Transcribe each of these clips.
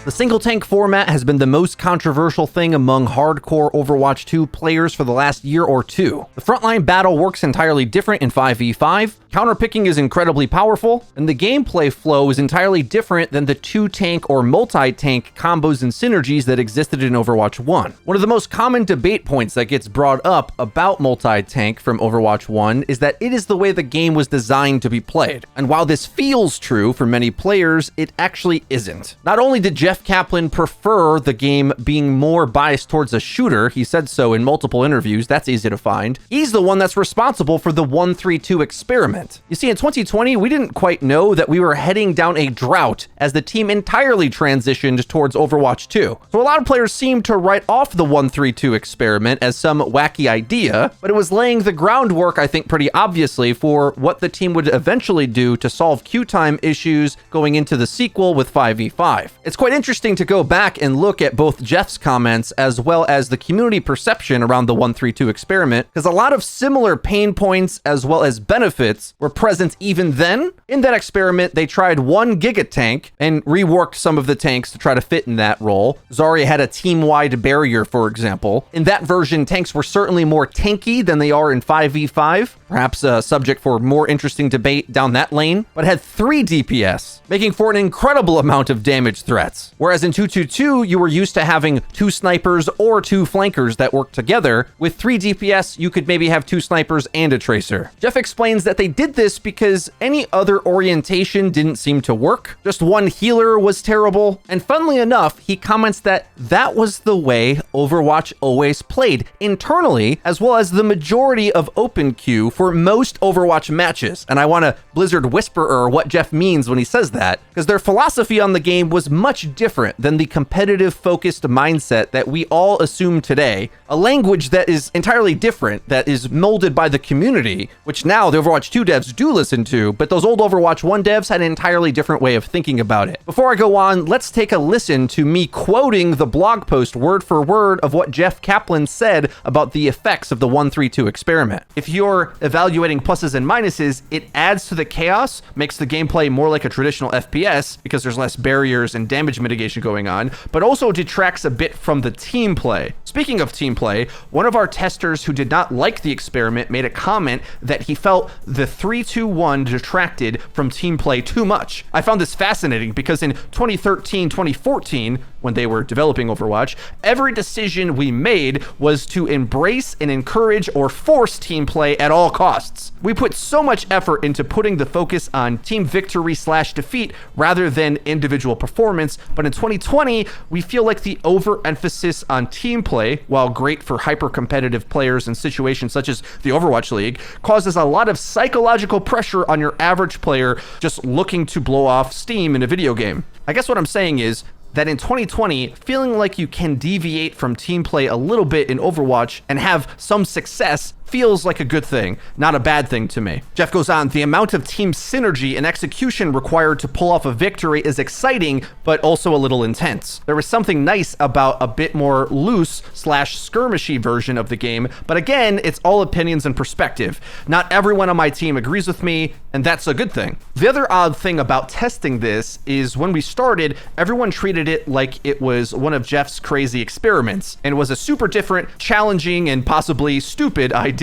The single tank format has been the most controversial thing among hardcore Overwatch 2 players for the last year or two. The frontline battle works entirely different in 5v5, counterpicking is incredibly powerful, and the gameplay flow is entirely different than the two-tank or multi-tank combos and synergies that existed in Overwatch 1. One of the most common debate points that gets brought up about multi-tank from Overwatch 1 is that it is the way the game was designed to be played. And while this feels true for many players, it actually isn't. Not only did Jeff Kaplan prefer the game being more biased towards a shooter, he said so in multiple interviews, that's easy to find, he's the one that's responsible for the 1-3-2 experiment. You see, in 2020, we didn't quite know that we were heading down a drought as the team entirely transitioned towards Overwatch 2. So a lot of players seemed to write off the 1-3-2 experiment as some wacky idea, but it was laying the groundwork, I think, pretty obviously for what the team would eventually do to solve queue time issues going into the sequel with 5v5. It's quite interesting to go back and look at both Jeff's comments as well as the community perception around the 1-3-2 experiment, because a lot of similar pain points as well as benefits were present even then. In that experiment, they tried one Giga tank and reworked some of the tanks to try to fit in that role. Zarya had a team-wide barrier, for example. In that version, tanks were certainly more tanky than they are in 5v5, perhaps a subject for more interesting debate down that lane, but had 3 DPS, making for an incredible amount of damage threats. Whereas in 2-2-2, you were used to having 2 snipers or 2 flankers that worked together. With 3 DPS, you could maybe have 2 snipers and a tracer. Jeff explains that they did this because any other orientation didn't seem to work. Just one healer was terrible. And funnily enough, he comments that that was the way Overwatch always played internally, as well as the majority of open queue for most Overwatch matches. And I want to Blizzard whisperer what Jeff means when he says that, because their philosophy on the game was much different than the competitive focused mindset that we all assume today. A language that is entirely different, that is molded by the community, which now the Overwatch 2 devs do listen to, but those old Overwatch 1 devs had an entirely different way of thinking about it. Before I go on, let's take a listen to me quoting the blog post word for word of what Jeff Kaplan said about the effects of the 1-3-2 experiment. If you're evaluating pluses and minuses, it adds to the chaos, makes the gameplay more like a traditional FPS because there's less barriers and damage mitigation going on, but also detracts a bit from the team play. Speaking of team play, one of our testers who did not like the experiment made a comment that he felt the 3-2-1 detracted from team play too much. I found this fascinating because in 2013-2014, when they were developing Overwatch, every decision we made was to embrace and encourage or force team play at all costs. We put so much effort into putting the focus on team victory/defeat rather than individual performance, but in 2020, we feel like the overemphasis on team play, while great for hyper-competitive players in situations such as the Overwatch League, causes a lot of psychological pressure on your average player just looking to blow off steam in a video game. I guess what I'm saying is that in 2020, feeling like you can deviate from team play a little bit in Overwatch and have some success feels like a good thing, not a bad thing to me. Jeff goes on, the amount of team synergy and execution required to pull off a victory is exciting, but also a little intense. There was something nice about a bit more loose/skirmishy version of the game, but again, it's all opinions and perspective. Not everyone on my team agrees with me, and that's a good thing. The other odd thing about testing this is when we started, everyone treated it like it was one of Jeff's crazy experiments, and it was a super different, challenging, and possibly stupid idea.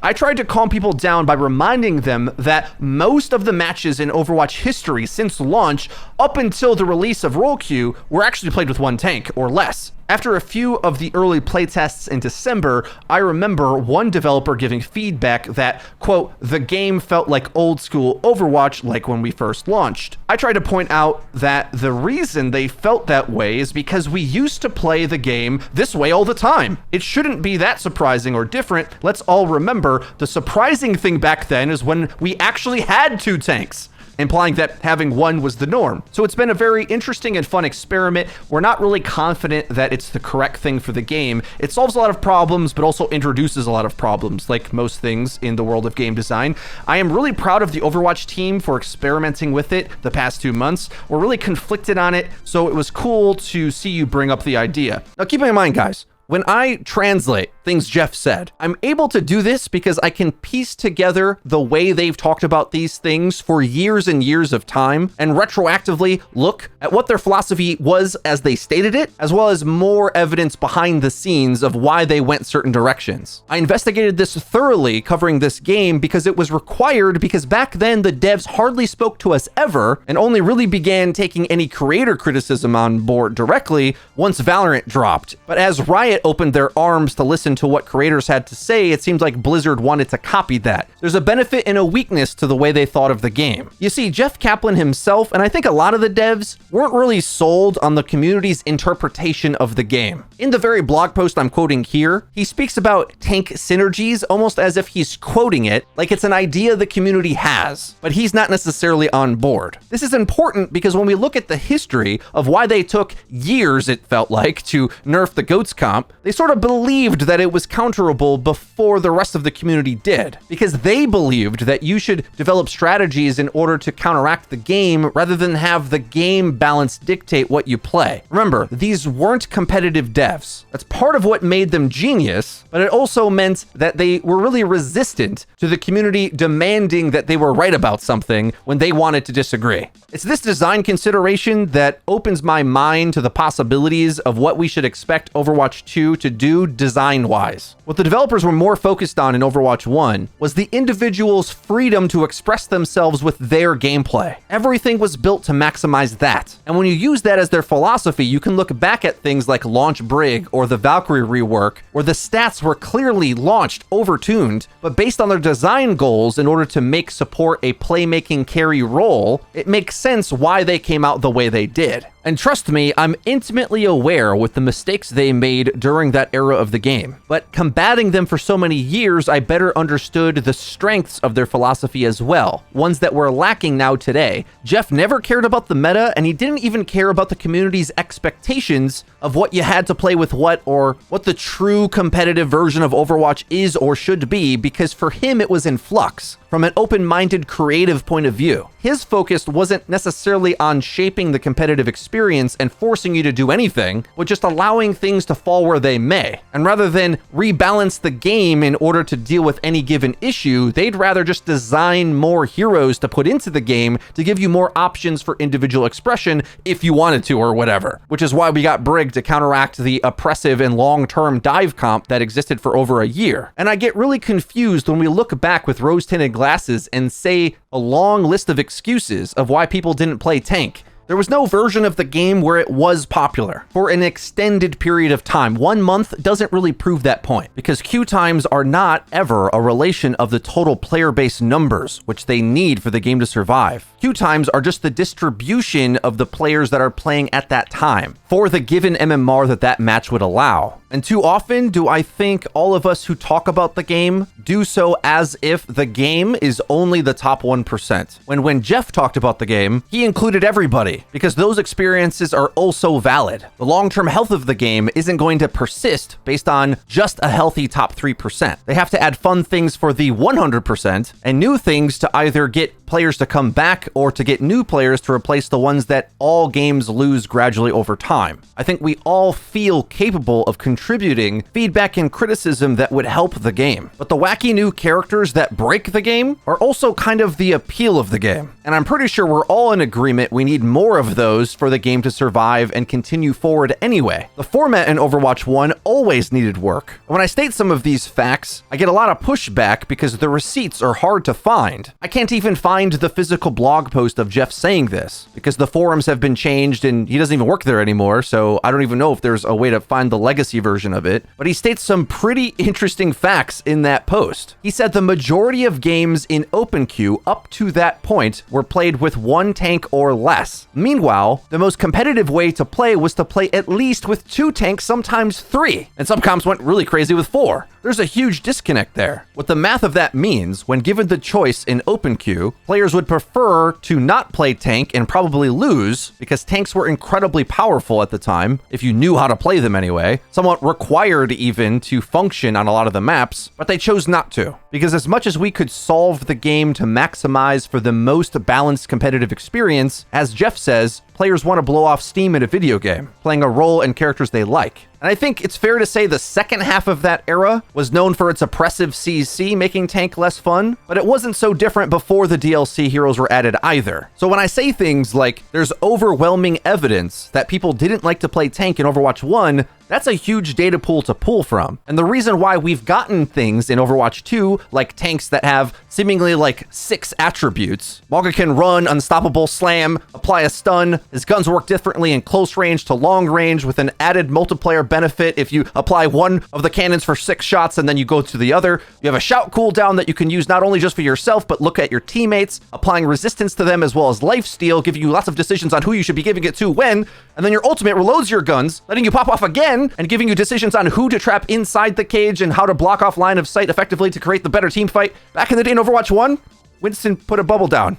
I tried to calm people down by reminding them that most of the matches in Overwatch history since launch, up until the release of Role Queue, were actually played with 1 tank or less. After a few of the early playtests in December, I remember one developer giving feedback that, quote, the game felt like old school Overwatch like when we first launched. I tried to point out that the reason they felt that way is because we used to play the game this way all the time. It shouldn't be that surprising or different. Let's all remember the surprising thing back then is when we actually had 2 tanks, implying that having 1 was the norm. So it's been a very interesting and fun experiment. We're not really confident that it's the correct thing for the game. It solves a lot of problems, but also introduces a lot of problems, like most things in the world of game design. I am really proud of the Overwatch team for experimenting with it the past 2 months. We're really conflicted on it, so it was cool to see you bring up the idea. Now keep in mind, guys, When I translate things Jeff said, I'm able to do this because I can piece together the way they've talked about these things for years and years of time and retroactively look at what their philosophy was as they stated it, as well as more evidence behind the scenes of why they went certain directions. I investigated this thoroughly covering this game because it was required, because back then the devs hardly spoke to us ever and only really began taking any creator criticism on board directly once Valorant dropped. But as Riot opened their arms to listen to what creators had to say, it seems like Blizzard wanted to copy that. There's a benefit and a weakness to the way they thought of the game. You see, Jeff Kaplan himself, and I think a lot of the devs, weren't really sold on the community's interpretation of the game. In the very blog post I'm quoting here, he speaks about tank synergies almost as if he's quoting it like it's an idea the community has, but he's not necessarily on board. This is important because when we look at the history of why they took years, it felt like, to nerf the GOATS comp, they sort of believed that it was counterable before the rest of the community did, because they believed that you should develop strategies in order to counteract the game rather than have the game balance dictate what you play. Remember, these weren't competitive devs. That's part of what made them genius, but it also meant that they were really resistant to the community demanding that they were right about something when they wanted to disagree. It's this design consideration that opens my mind to the possibilities of what we should expect Overwatch 2 to do design-wise. What the developers were more focused on in Overwatch 1 was the individual's freedom to express themselves with their gameplay. Everything was built to maximize that. And when you use that as their philosophy, you can look back at things like Launch Brig or the Valkyrie rework, where the stats were clearly launched overtuned, but based on their design goals in order to make support a playmaking carry role, it makes sense why they came out the way they did. And trust me, I'm intimately aware with the mistakes they made during that era of the game. But combating them for so many years, I better understood the strengths of their philosophy as well, ones that we're lacking now today. Jeff never cared about the meta, and he didn't even care about the community's expectations of what you had to play with what, or what the true competitive version of Overwatch is or should be, because for him it was in flux from an open-minded creative point of view. His focus wasn't necessarily on shaping the competitive experience and forcing you to do anything, but just allowing things to fall where they may. And rather than rebalance the game in order to deal with any given issue, they'd rather just design more heroes to put into the game to give you more options for individual expression if you wanted to or whatever. Which is why we got Brig to counteract the oppressive and long-term dive comp that existed for over a year. And I get really confused when we look back with rose-tinted glasses and say a long list of excuses of why people didn't play tank. There was no version of the game where it was popular for an extended period of time. 1 month doesn't really prove that point, because queue times are not ever a relation of the total player base numbers, which they need for the game to survive. Queue times are just the distribution of the players that are playing at that time for the given MMR that match would allow. And too often do I think all of us who talk about the game do so as if the game is only the top 1%. When Jeff talked about the game, he included everybody, because those experiences are also valid. The long-term health of the game isn't going to persist based on just a healthy top 3%. They have to add fun things for the 100% and new things to either get players to come back or to get new players to replace the ones that all games lose gradually over time. I think we all feel capable of contributing feedback and criticism that would help the game. But the wacky new characters that break the game are also kind of the appeal of the game. And I'm pretty sure we're all in agreement we need more of those for the game to survive and continue forward anyway. The format in Overwatch 1 always needed work. When I state some of these facts, I get a lot of pushback because the receipts are hard to find. I can't even find the physical blog post of Jeff saying this because the forums have been changed and he doesn't even work there anymore, so I don't even know if there's a way to find the legacy version of it. But he states some pretty interesting facts in that post. He said the majority of games in open queue up to that point were played with 1 tank or less. Meanwhile, the most competitive way to play was to play at least with 2 tanks, sometimes 3. And some comps went really crazy with 4. There's a huge disconnect there. What the math of that means, when given the choice in open queue, players would prefer to not play tank and probably lose, because tanks were incredibly powerful at the time, if you knew how to play them anyway, somewhat required even to function on a lot of the maps, but they chose not to. Because as much as we could solve the game to maximize for the most balanced competitive experience, as Jeff says, players want to blow off steam in a video game, playing a role and characters they like. And I think it's fair to say the second half of that era was known for its oppressive CC, making Tank less fun, but it wasn't so different before the DLC heroes were added either. So when I say things like there's overwhelming evidence that people didn't like to play Tank in Overwatch 1, that's a huge data pool to pull from. And the reason why we've gotten things in Overwatch 2, like tanks that have seemingly like 6 attributes. Mauga can run, unstoppable, slam, apply a stun. His guns work differently in close range to long range with an added multiplayer benefit. If you apply one of the cannons for 6 shots and then you go to the other, you have a shout cooldown that you can use not only just for yourself, but look at your teammates, applying resistance to them as well as lifesteal, giving you lots of decisions on who you should be giving it to when, and then your ultimate reloads your guns, letting you pop off again and giving you decisions on who to trap inside the cage and how to block off line of sight effectively to create the better team fight. Back in the day in Overwatch 1, Winston put a bubble down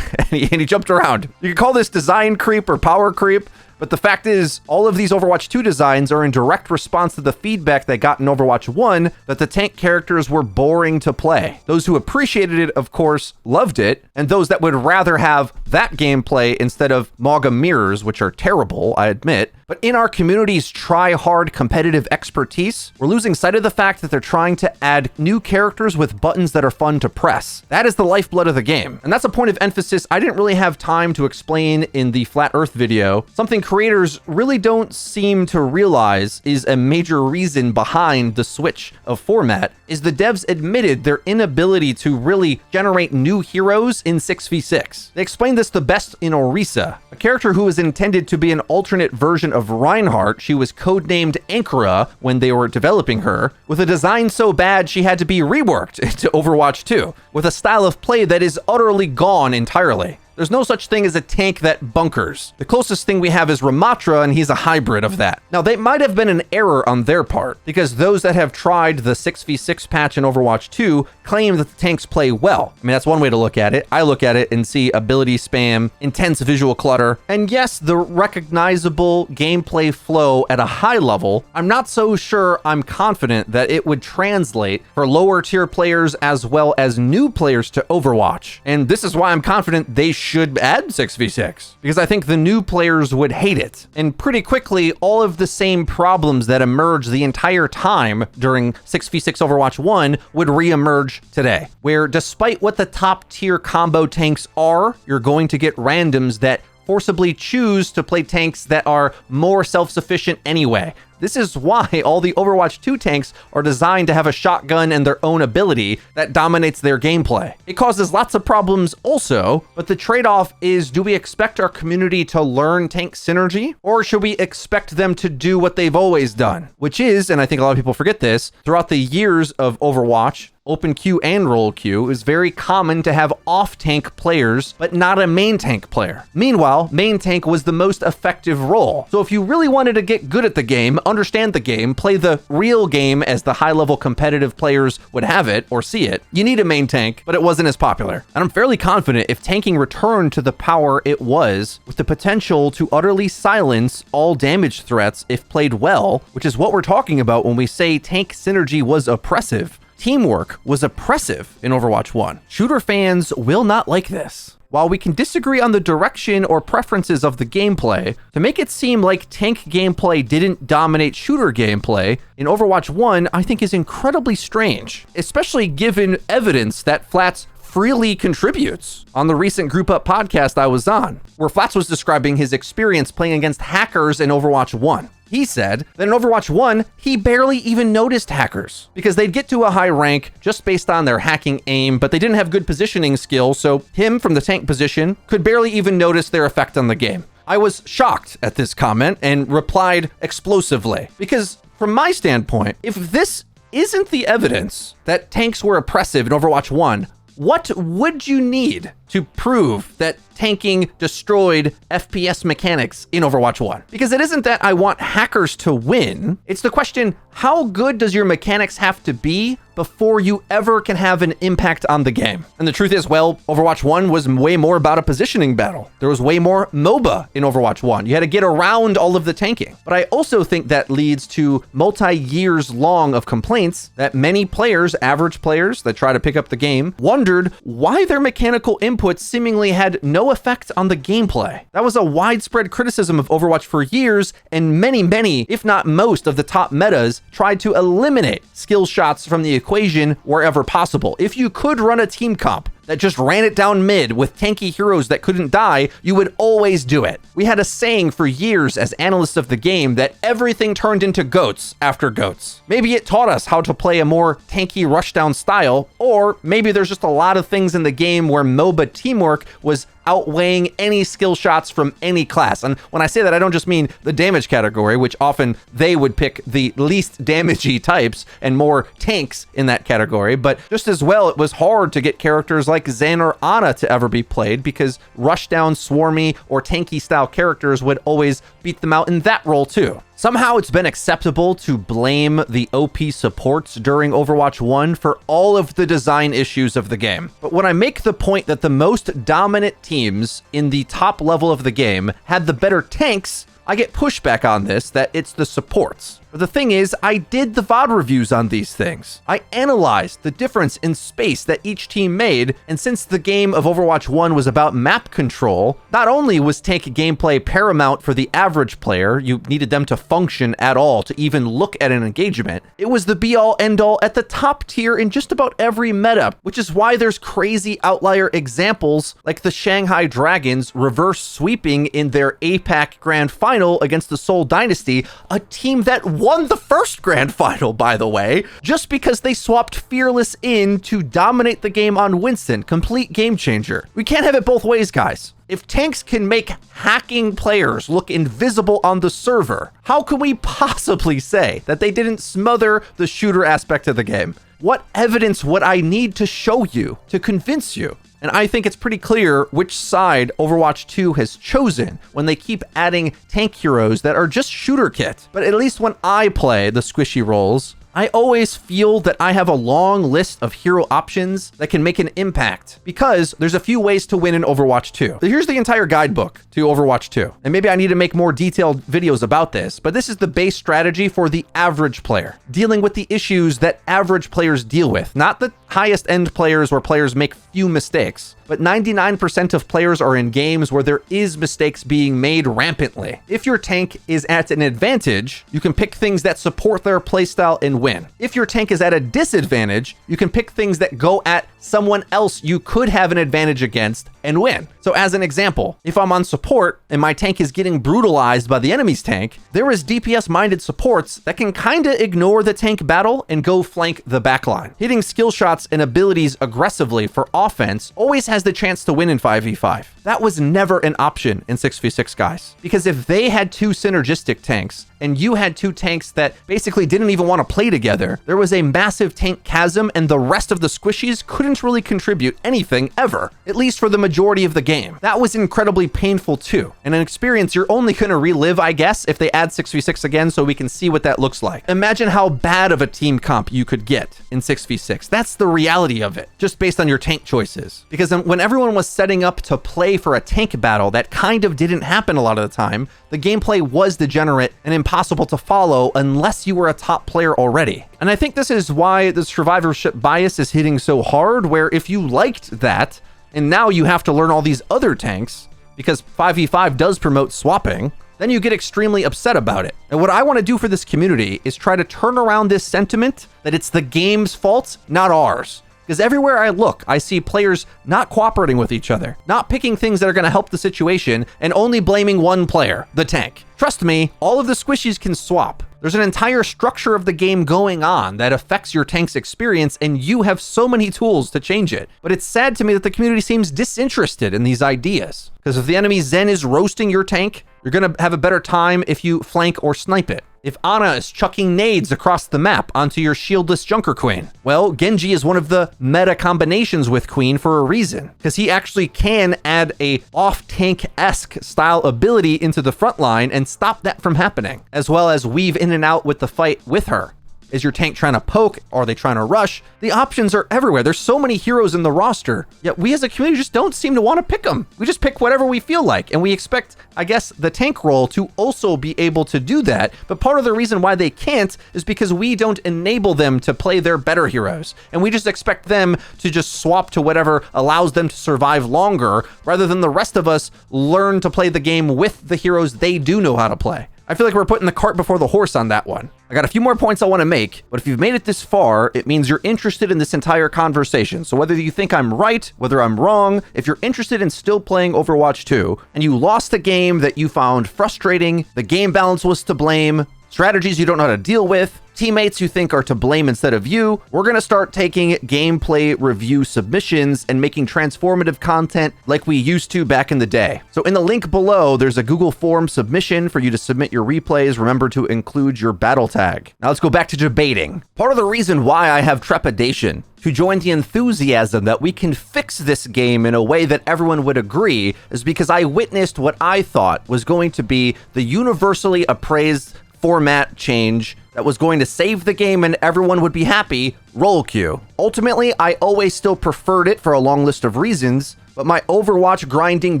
and he jumped around. You could call this design creep or power creep, but the fact is, all of these Overwatch 2 designs are in direct response to the feedback they got in Overwatch 1 that the tank characters were boring to play. Those who appreciated it, of course, loved it, and those that would rather have that gameplay instead of Mauga mirrors, which are terrible, I admit. But in our community's try-hard competitive expertise, we're losing sight of the fact that they're trying to add new characters with buttons that are fun to press. That is the lifeblood of the game. And that's a point of emphasis I didn't really have time to explain in the Flat Earth video. Something creators really don't seem to realize is a major reason behind the switch of format is the devs admitted their inability to really generate new heroes in 6v6. They explained this the best in Orisa, a character who was intended to be an alternate version of Reinhardt. She was codenamed Ankara when they were developing her, with a design so bad she had to be reworked into Overwatch 2, with a style of play that is utterly gone entirely. There's no such thing as a tank that bunkers. The closest thing we have is Ramatra, and he's a hybrid of that. Now, they might have been an error on their part, because those that have tried the 6v6 patch in Overwatch 2 claim that the tanks play well. I mean, that's one way to look at it. I look at it and see ability spam, intense visual clutter, and yes, the recognizable gameplay flow at a high level. I'm not so sure I'm confident that it would translate for lower tier players as well as new players to Overwatch. And this is why I'm confident they should add 6v6, because I think the new players would hate it. And pretty quickly, all of the same problems that emerged the entire time during 6v6 Overwatch 1 would re-emerge today, where despite what the top tier combo tanks are, you're going to get randoms that forcibly choose to play tanks that are more self-sufficient anyway. This is why all the Overwatch 2 tanks are designed to have a shotgun and their own ability that dominates their gameplay. It causes lots of problems also, but the trade-off is, do we expect our community to learn tank synergy, or should we expect them to do what they've always done? Which is, and I think a lot of people forget this, throughout the years of Overwatch, open queue and roll queue, is very common to have off-tank players, but not a main tank player. Meanwhile, main tank was the most effective role. So if you really wanted to get good at the game, understand the game, play the real game as the high-level competitive players would have it or see it, you need a main tank, but it wasn't as popular. And I'm fairly confident if tanking returned to the power it was, with the potential to utterly silence all damage threats if played well, which is what we're talking about when we say tank synergy was oppressive. Teamwork was oppressive in Overwatch 1. Shooter fans will not like this. While we can disagree on the direction or preferences of the gameplay, to make it seem like tank gameplay didn't dominate shooter gameplay in Overwatch 1, I think is incredibly strange, especially given evidence that Flats freely contributes on the recent Group Up podcast I was on, where Flats was describing his experience playing against hackers in Overwatch 1. He said that in Overwatch 1, he barely even noticed hackers because they'd get to a high rank just based on their hacking aim, but they didn't have good positioning skills, so him from the tank position could barely even notice their effect on the game. I was shocked at this comment and replied explosively, because from my standpoint, if this isn't the evidence that tanks were oppressive in Overwatch 1, what would you need to prove that tanking destroyed FPS mechanics in Overwatch 1? Because it isn't that I want hackers to win. It's the question, how good does your mechanics have to be before you ever can have an impact on the game? And the truth is, well, Overwatch 1 was way more about a positioning battle. There was way more MOBA in Overwatch 1. You had to get around all of the tanking. But I also think that leads to multi-years long of complaints that many players, average players that try to pick up the game, wondered why their mechanical input input seemingly had no effect on the gameplay. That was a widespread criticism of Overwatch for years, and many, if not most of the top metas tried to eliminate skill shots from the equation wherever possible. If you could run a team comp that just ran it down mid with tanky heroes that couldn't die, you would always do it. We had a saying for years as analysts of the game that everything turned into goats after goats. Maybe it taught us how to play a more tanky rushdown style, or maybe there's just a lot of things in the game where MOBA teamwork was outweighing any skill shots from any class. And when I say that, I don't just mean the damage category, which often they would pick the least damagey types and more tanks in that category, but just as well, it was hard to get characters like Zen or Ana to ever be played because rushdown, swarmy, or tanky style characters would always beat them out in that role too. Somehow it's been acceptable to blame the OP supports during Overwatch 1 for all of the design issues of the game. But when I make the point that the most dominant teams in the top level of the game had the better tanks, I get pushback on this that it's the supports. But the thing is, I did the VOD reviews on these things. I analyzed the difference in space that each team made, and since the game of Overwatch 1 was about map control, not only was tank gameplay paramount for the average player, you needed them to function at all to even look at an engagement, it was the be-all end-all at the top tier in just about every meta, which is why there's crazy outlier examples like the Shanghai Dragons reverse sweeping in their APAC Grand Final against the Seoul Dynasty, a team that won the first grand final, by the way, just because they swapped Fearless in to dominate the game on Winston. Complete game changer. We can't have it both ways, guys. If tanks can make hacking players look invisible on the server, how can we possibly say that they didn't smother the shooter aspect of the game? What evidence would I need to show you to convince you? And I think it's pretty clear which side Overwatch 2 has chosen when they keep adding tank heroes that are just shooter kit. But at least when I play the squishy roles, I always feel that I have a long list of hero options that can make an impact because there's a few ways to win in Overwatch 2. So here's the entire guidebook to Overwatch 2. And maybe I need to make more detailed videos about this, but this is the base strategy for the average player, dealing with the issues that average players deal with, not the highest end players where players make few mistakes. But 99% of players are in games where there is mistakes being made rampantly. If your tank is at an advantage, you can pick things that support their playstyle and win. If your tank is at a disadvantage, you can pick things that go at someone else you could have an advantage against and win. So as an example, if I'm on support and my tank is getting brutalized by the enemy's tank, there is DPS-minded supports that can kinda ignore the tank battle and go flank the backline. Hitting skill shots and abilities aggressively for offense always has the chance to win in 5v5. That was never an option in 6v6, guys. Because if they had two synergistic tanks and you had two tanks that basically didn't even want to play together, there was a massive tank chasm and the rest of the squishies couldn't really contribute anything ever, at least for the majority of the game. That was incredibly painful too, and an experience you're only going to relive, I guess, if they add 6v6 again so we can see what that looks like. Imagine how bad of a team comp you could get in 6v6. That's the reality of it, just based on your tank choices. Because when everyone was setting up to play for a tank battle, that kind of didn't happen a lot of the time. The gameplay was degenerate and impossible to follow unless you were a top player already. And I think this is why the survivorship bias is hitting so hard, where if you liked that, and now you have to learn all these other tanks, because 5v5 does promote swapping, then you get extremely upset about it. And what I want to do for this community is try to turn around this sentiment that it's the game's fault, not ours. Because everywhere I look, I see players not cooperating with each other, not picking things that are going to help the situation, and only blaming one player, the tank. Trust me, all of the squishies can swap. There's an entire structure of the game going on that affects your tank's experience, and you have so many tools to change it. But it's sad to me that the community seems disinterested in these ideas. Because if the enemy Zen is roasting your tank, you're going to have a better time if you flank or snipe it. If Ana is chucking nades across the map onto your shieldless Junker Queen, well, Genji is one of the meta combinations with Queen for a reason, because he actually can add a off-tank-esque style ability into the front line and stop that from happening, as well as weave in and out with the fight with her. Is your tank trying to poke? Are they trying to rush? The options are everywhere. There's so many heroes in the roster, yet we as a community just don't seem to want to pick them. We just pick whatever we feel like, and we expect, I guess, the tank role to also be able to do that. But part of the reason why they can't is because we don't enable them to play their better heroes, and we just expect them to just swap to whatever allows them to survive longer, rather than the rest of us learn to play the game with the heroes they do know how to play. I feel like we're putting the cart before the horse on that one. I got a few more points I want to make, but if you've made it this far, it means you're interested in this entire conversation. So whether you think I'm right, whether I'm wrong, if you're interested in still playing Overwatch 2, and you lost a game that you found frustrating, the game balance was to blame, strategies you don't know how to deal with, teammates you think are to blame instead of you, we're going to start taking gameplay review submissions and making transformative content like we used to back in the day. So in the link below, there's a Google form submission for you to submit your replays. Remember to include your battle tag. Now let's go back to debating. Part of the reason why I have trepidation to join the enthusiasm that we can fix this game in a way that everyone would agree is because I witnessed what I thought was going to be the universally appraised format change that was going to save the game and everyone would be happy, roll queue. Ultimately, I always still preferred it for a long list of reasons, but my Overwatch grinding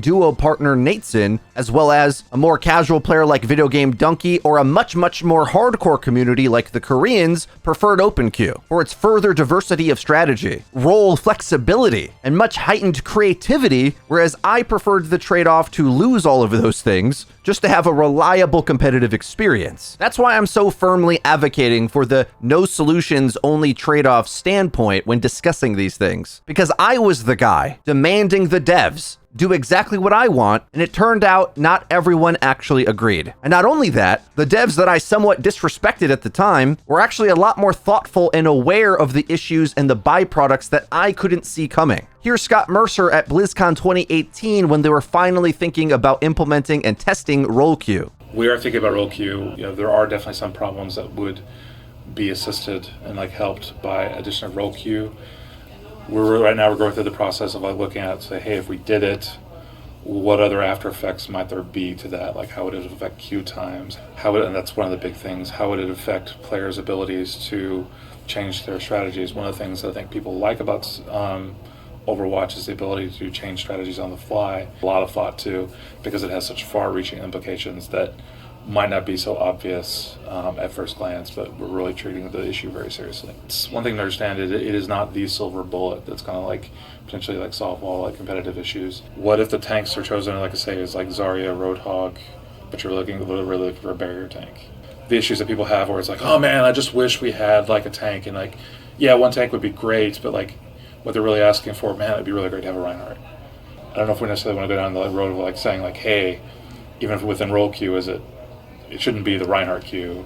duo partner Nateson, as well as a more casual player like Video Game Donkey or a much more hardcore community like the Koreans, preferred open queue for its further diversity of strategy, role flexibility, and much heightened creativity, whereas I preferred the trade-off to lose all of those things just to have a reliable competitive experience. That's why I'm so firmly advocating for the no solutions only trade-off standpoint when discussing these things, because I was the guy demanding the devs do exactly what I want, and it turned out not everyone actually agreed. And not only that, the devs that I somewhat disrespected at the time were actually a lot more thoughtful and aware of the issues and the byproducts that I couldn't see coming. Here's Scott Mercer at BlizzCon 2018 when they were finally thinking about implementing and testing roll queue. We are thinking about roll queue. There are definitely some problems that would be assisted and helped by addition of roll queue. Right now we're going through the process of looking at, say, hey, if we did it, what other after effects might there be to that? How would it affect queue times? And that's one of the big things. How would it affect players' abilities to change their strategies? One of the things that I think people like about Overwatch is the ability to change strategies on the fly. A lot of thought too, because it has such far-reaching implications that might not be so obvious at first glance, but we're really treating the issue very seriously. It's one thing to understand, it is not the silver bullet that's going to potentially solve all competitive issues. What if the tanks are chosen, like I say, is Zarya, Roadhog, but you're really looking for a barrier tank? The issues that people have where it's oh man, I just wish we had a tank, and yeah, one tank would be great, but what they're really asking for, man, it'd be really great to have a Reinhardt. I don't know if we necessarily want to go down the road of saying hey, even if within roll queue, it shouldn't be the Reinhardt queue,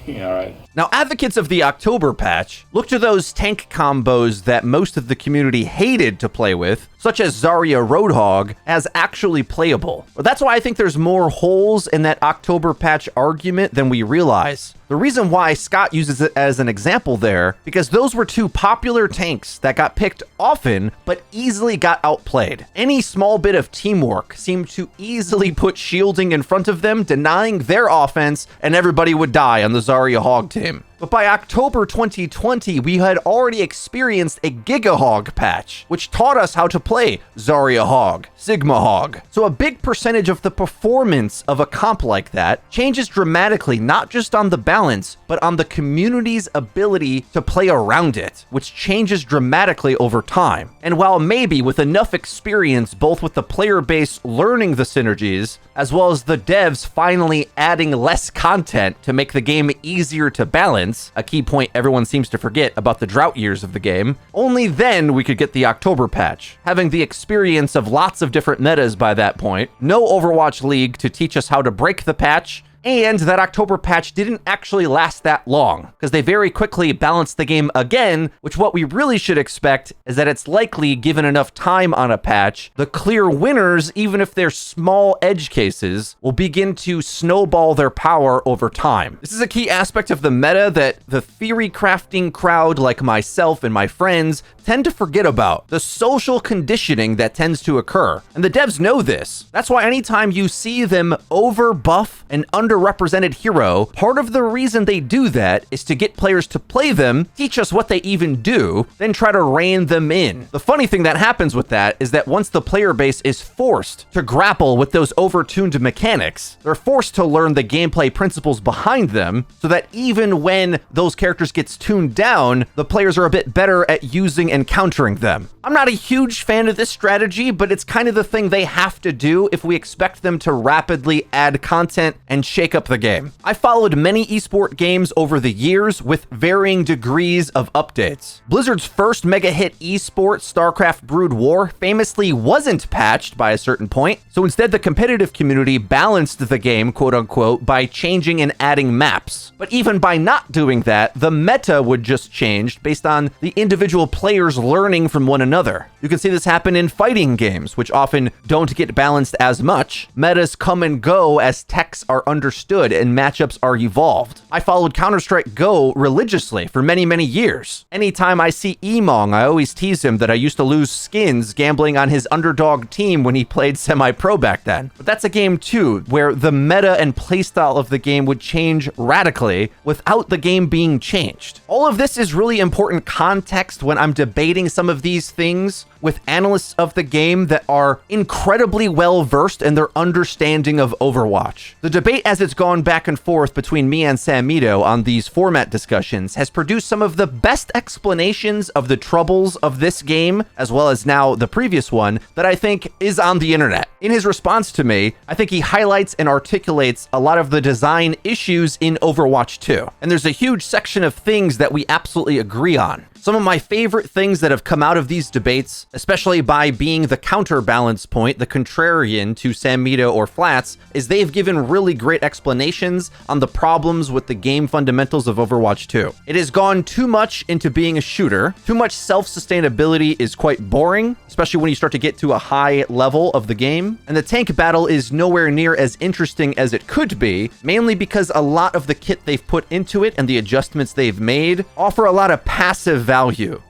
right? Now, advocates of the October patch look to those tank combos that most of the community hated to play with, such as Zarya Roadhog, as actually playable. But that's why I think there's more holes in that October patch argument than we realize. The reason why Scott uses it as an example there, because those were two popular tanks that got picked often, but easily got outplayed. Any small bit of teamwork seemed to easily put shielding in front of them, denying their offense, and everybody would die on the Zarya Hog team. But by October 2020, we had already experienced a Giga Hog patch, which taught us how to play Zarya Hog, Sigma Hog. So a big percentage of the performance of a comp like that changes dramatically, not just on the balance, but on the community's ability to play around it, which changes dramatically over time. And while maybe with enough experience, both with the player base learning the synergies, as well as the devs finally adding less content to make the game easier to balance, a key point everyone seems to forget about the drought years of the game, only then we could get the October patch. Having the experience of lots of different metas by that point, no Overwatch League to teach us how to break the patch, and that October patch didn't actually last that long, because they very quickly balanced the game again, which what we really should expect is that it's likely, given enough time on a patch, the clear winners, even if they're small edge cases, will begin to snowball their power over time. This is a key aspect of the meta that the theory crafting crowd like myself and my friends tend to forget about, the social conditioning that tends to occur. And the devs know this. That's why anytime you see them over-buff an underrepresented hero, part of the reason they do that is to get players to play them, teach us what they even do, then try to rein them in. The funny thing that happens with that is that once the player base is forced to grapple with those over-tuned mechanics, they're forced to learn the gameplay principles behind them, so that even when those characters gets tuned down, the players are a bit better at using and countering them. I'm not a huge fan of this strategy, but it's kind of the thing they have to do if we expect them to rapidly add content and shake up the game. I followed many esport games over the years with varying degrees of updates. Blizzard's first mega hit esport, StarCraft Brood War, famously wasn't patched by a certain point, so instead the competitive community balanced the game, quote unquote, by changing and adding maps. But even by not doing that, the meta would just change based on the individual players learning from one another. You can see this happen in fighting games, which often don't get balanced as much. Metas come and go as techs are understood and matchups are evolved. I followed Counter-Strike Go religiously for many, many years. Anytime I see Emong, I always tease him that I used to lose skins gambling on his underdog team when he played semi-pro back then. But that's a game too, where the meta and playstyle of the game would change radically without the game being changed. All of this is really important context when I'm debating some of these things with analysts of the game that are incredibly well versed in their understanding of Overwatch. The debate as it's gone back and forth between me and Samito on these format discussions has produced some of the best explanations of the troubles of this game, as well as now the previous one, that I think is on the internet. In his response to me, I think he highlights and articulates a lot of the design issues in Overwatch 2. And there's a huge section of things that we absolutely agree on. Some of my favorite things that have come out of these debates, especially by being the counterbalance point, the contrarian to Samito or Flats, is they've given really great explanations on the problems with the game fundamentals of Overwatch 2. It has gone too much into being a shooter. Too much self-sustainability is quite boring, especially when you start to get to a high level of the game. And the tank battle is nowhere near as interesting as it could be, mainly because a lot of the kit they've put into it and the adjustments they've made offer a lot of passive value.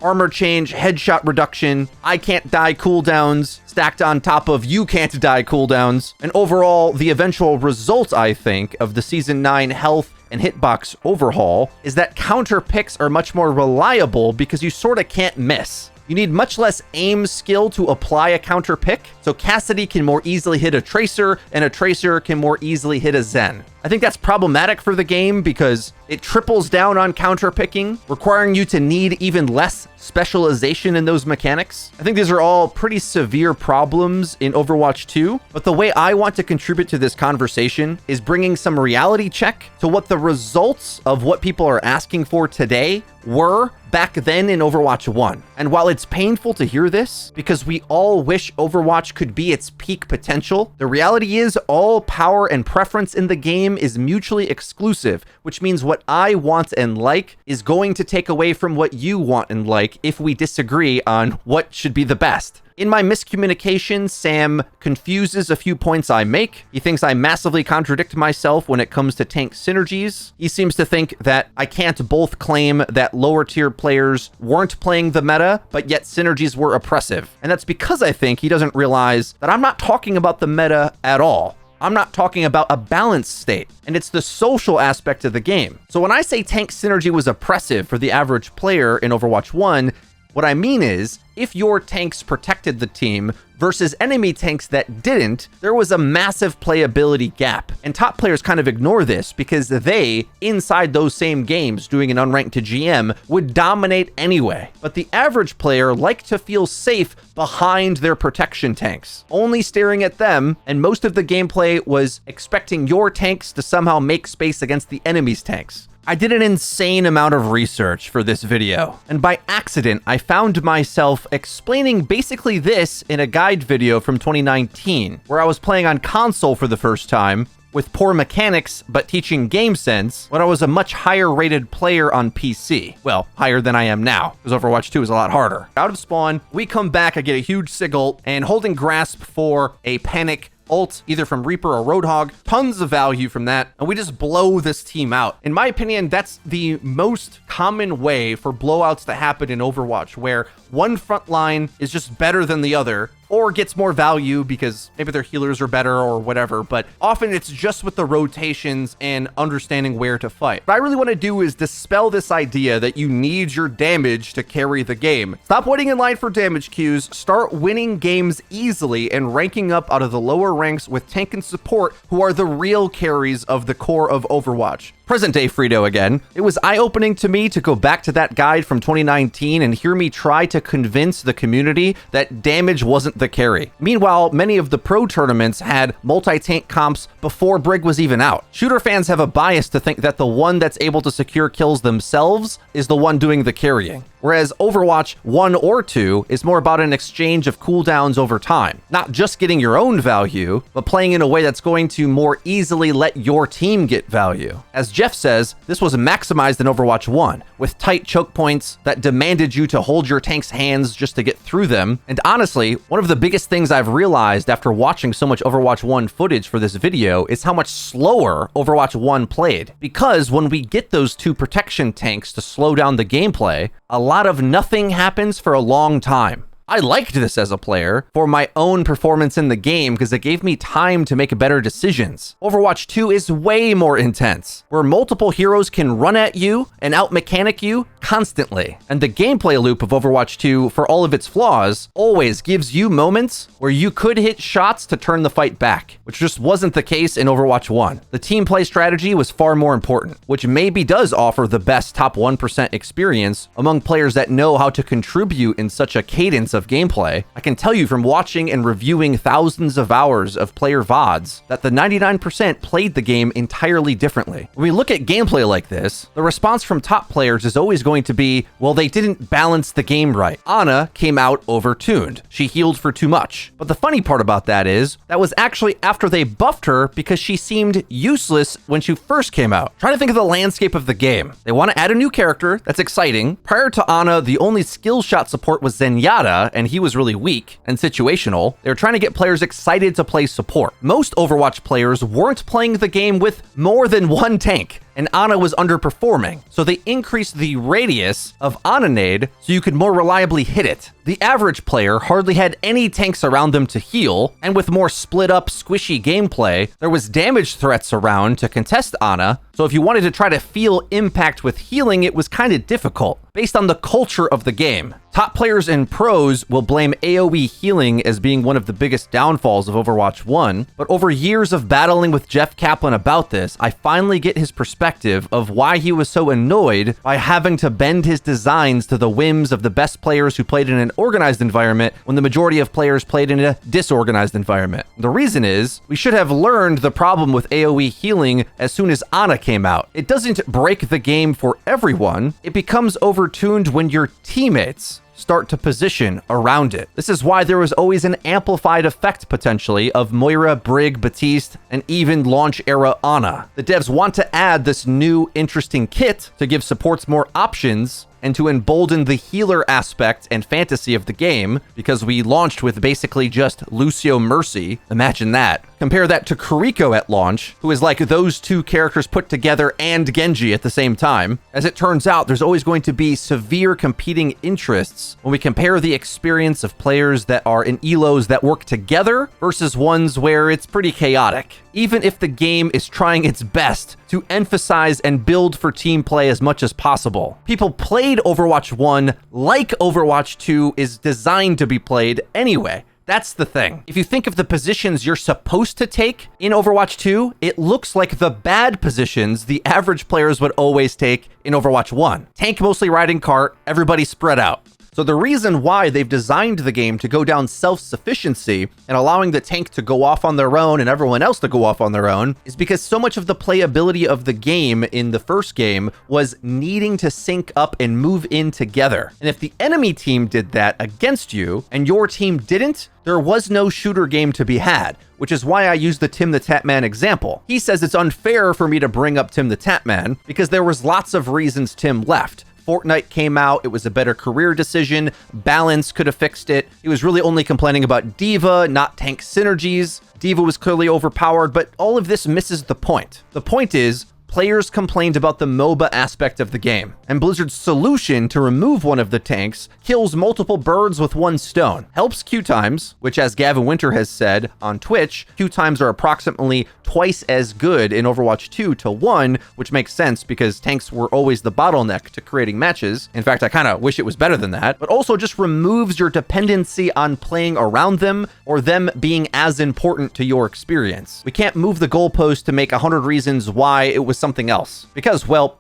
Armor change, headshot reduction, I can't die cooldowns, stacked on top of you can't die cooldowns, and overall, the eventual result, I think, of the Season 9 health and hitbox overhaul is that counter picks are much more reliable because you sort of can't miss. You need much less aim skill to apply a counter pick, so Cassidy can more easily hit a Tracer, and a Tracer can more easily hit a Zen. I think that's problematic for the game because it triples down on counter picking, requiring you to need even less specialization in those mechanics. I think these are all pretty severe problems in Overwatch 2, but the way I want to contribute to this conversation is bringing some reality check to what the results of what people are asking for today were back then in Overwatch 1. And while it's painful to hear this, because we all wish Overwatch could be its peak potential, the reality is all power and preference in the game is mutually exclusive, which means what I want and like is going to take away from what you want and like if we disagree on what should be the best. In my miscommunication, Sam confuses a few points I make. He thinks I massively contradict myself when it comes to tank synergies. He seems to think that I can't both claim that lower tier players weren't playing the meta, but yet synergies were oppressive. And that's because I think he doesn't realize that I'm not talking about the meta at all. I'm not talking about a balanced state, and it's the social aspect of the game. So when I say tank synergy was oppressive for the average player in Overwatch 1, what I mean is, if your tanks protected the team versus enemy tanks that didn't, there was a massive playability gap. And top players kind of ignore this because they, inside those same games, doing an unranked to GM, would dominate anyway. But the average player liked to feel safe behind their protection tanks, only staring at them, and most of the gameplay was expecting your tanks to somehow make space against the enemy's tanks. I did an insane amount of research for this video, and by accident, I found myself explaining basically this in a guide video from 2019, where I was playing on console for the first time, with poor mechanics, but teaching game sense, when I was a much higher rated player on PC. Well, higher than I am now, because Overwatch 2 is a lot harder. Out of spawn, we come back, I get a huge sigil, and holding grasp for a panic ult, either from Reaper or Roadhog. Tons of value from that, and we just blow this team out. In my opinion, that's the most common way for blowouts to happen in Overwatch, where one front line is just better than the other, or gets more value because maybe their healers are better or whatever, but often it's just with the rotations and understanding where to fight. What I really want to do is dispel this idea that you need your damage to carry the game. Stop waiting in line for damage queues, start winning games easily and ranking up out of the lower ranks with tank and support, who are the real carries of the core of Overwatch. Present day Frito again. It was eye-opening to me to go back to that guide from 2019 and hear me try to convince the community that damage wasn't the carry. Meanwhile, many of the pro tournaments had multi-tank comps before Brig was even out. Shooter fans have a bias to think that the one that's able to secure kills themselves is the one doing the carrying. Whereas Overwatch 1 or 2 is more about an exchange of cooldowns over time. Not just getting your own value, but playing in a way that's going to more easily let your team get value. As Jeff says, this was maximized in Overwatch 1, with tight choke points that demanded you to hold your tank's hands just to get through them. And honestly, one of the biggest things I've realized after watching so much Overwatch 1 footage for this video is how much slower Overwatch 1 played. Because when we get those two protection tanks to slow down the gameplay, a lot of nothing happens for a long time. I liked this as a player for my own performance in the game because it gave me time to make better decisions. Overwatch 2 is way more intense, where multiple heroes can run at you and out-mechanic you constantly. And the gameplay loop of Overwatch 2, for all of its flaws, always gives you moments where you could hit shots to turn the fight back, which just wasn't the case in Overwatch 1. The team play strategy was far more important, which maybe does offer the best top 1% experience among players that know how to contribute in such a cadence of gameplay. I can tell you from watching and reviewing thousands of hours of player VODs that the 99% played the game entirely differently. When we look at gameplay like this, the response from top players is always going to be, well, they didn't balance the game right. Ana came out overtuned. She healed for too much. But the funny part about that is, that was actually after they buffed her because she seemed useless when she first came out. Try to think of the landscape of the game. They want to add a new character that's exciting. Prior to Ana, the only skill shot support was Zenyatta, and he was really weak and situational. They were trying to get players excited to play support. Most Overwatch players weren't playing the game with more than one tank, and Ana was underperforming. So they increased the radius of Ana nade so you could more reliably hit it. The average player hardly had any tanks around them to heal, and with more split up, squishy gameplay, there was damage threats around to contest Ana, so if you wanted to try to feel impact with healing, it was kind of difficult, based on the culture of the game. Top players and pros will blame AoE healing as being one of the biggest downfalls of Overwatch 1, but over years of battling with Jeff Kaplan about this, I finally get his perspective of why he was so annoyed by having to bend his designs to the whims of the best players who played in an organized environment when the majority of players played in a disorganized environment. The reason is, we should have learned the problem with AoE healing as soon as Ana came out. It doesn't break the game for everyone, it becomes overtuned when your teammates start to position around it. This is why there was always an amplified effect potentially of Moira, Brig, Baptiste, and even launch era Ana. The devs want to add this new interesting kit to give supports more options and to embolden the healer aspect and fantasy of the game, because we launched with basically just Lucio Mercy. Imagine that. Compare that to Kuriko at launch, who is like those two characters put together and Genji at the same time. As it turns out, there's always going to be severe competing interests when we compare the experience of players that are in elos that work together versus ones where it's pretty chaotic. Even if the game is trying its best to emphasize and build for team play as much as possible. People played Overwatch 1 like Overwatch 2 is designed to be played anyway. That's the thing. If you think of the positions you're supposed to take in Overwatch 2, it looks like the bad positions the average players would always take in Overwatch 1. Tank mostly riding cart, everybody spread out. So the reason why they've designed the game to go down self-sufficiency and allowing the tank to go off on their own and everyone else to go off on their own is because so much of the playability of the game in the first game was needing to sync up and move in together. And if the enemy team did that against you and your team didn't, there was no shooter game to be had, which is why I use the Tim the Tatman example. He says it's unfair for me to bring up Tim the Tatman because there was lots of reasons Tim left. Fortnite came out, it was a better career decision. Balance could have fixed it. He was really only complaining about D.Va, not tank synergies. D.Va was clearly overpowered, but all of this misses the point. The point is, players complained about the MOBA aspect of the game, and Blizzard's solution to remove one of the tanks kills multiple birds with one stone. Helps queue times, which, as Gavin Winter has said on Twitch, queue times are approximately twice as good in Overwatch 2 to 1, which makes sense because tanks were always the bottleneck to creating matches. In fact, I kind of wish it was better than that, but also just removes your dependency on playing around them or them being as important to your experience. We can't move the goalpost to make 100 reasons why it was something else. Because, well,